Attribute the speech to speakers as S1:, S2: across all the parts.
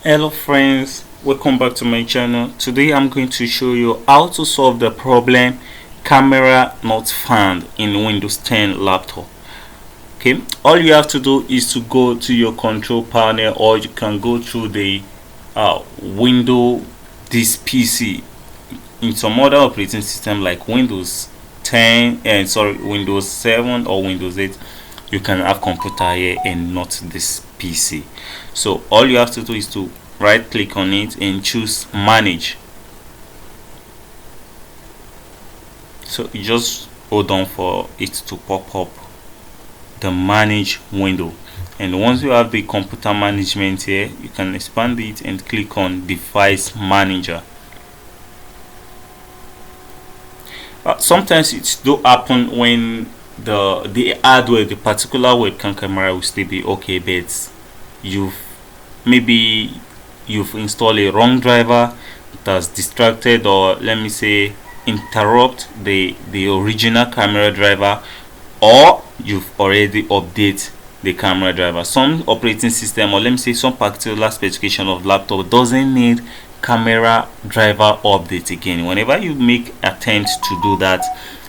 S1: Hello friends, welcome back to my channel. Today I'm going to show you how to solve the problem camera not found in Windows 10 laptop. Okay, all you have to do is to go to your control panel, or you can go through the window this PC in some other operating system like Windows 10 and Windows 7 or Windows 8. You can have computer here and not this PC. So all you have to do is to right click on it and choose manage. So you just hold on for it to pop up the manage window, and once you have the computer management here, you can expand it and click on device manager. Sometimes it do happen when the hardware, the particular webcam camera will still be okay, but maybe you've installed a wrong driver that's distracted, or let me say interrupt the original camera driver, or you've already updated the camera driver. Some operating system, or let me say some particular specification of laptop, doesn't need camera driver update again. Whenever you make attempts to do that,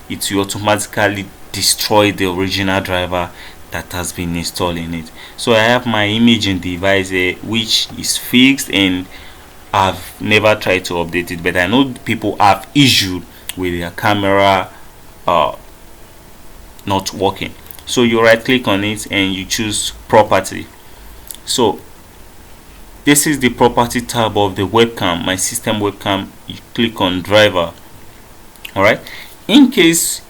S1: it will automatically destroy the original driver that has been installed in it. So I have my imaging device here, which is fixed, and I've never tried to update it, but I know people have issue with their camera not working. So you right click on it and you choose property. So this is the property tab of the webcam, my system webcam. You click on driver. All right, in case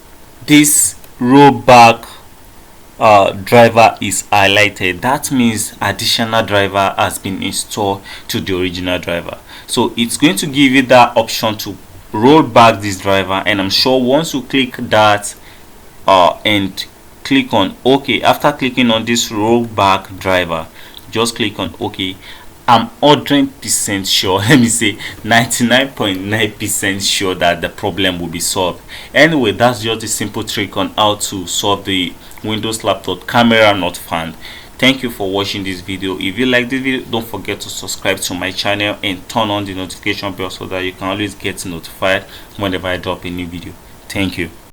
S1: this rollback driver is highlighted, that means additional driver has been installed to the original driver. So it's going to give you that option to roll back this driver, and I'm sure once you click that and click on OK, after clicking on this rollback driver, just click on OK. I'm 100% sure, let me say 99.9% sure that the problem will be solved. Anyway, that's just a simple trick on how to solve the Windows laptop camera not found. Thank you for watching this video. If you like this video, don't forget to subscribe to my channel and turn on the notification bell so that you can always get notified whenever I drop a new video. Thank you.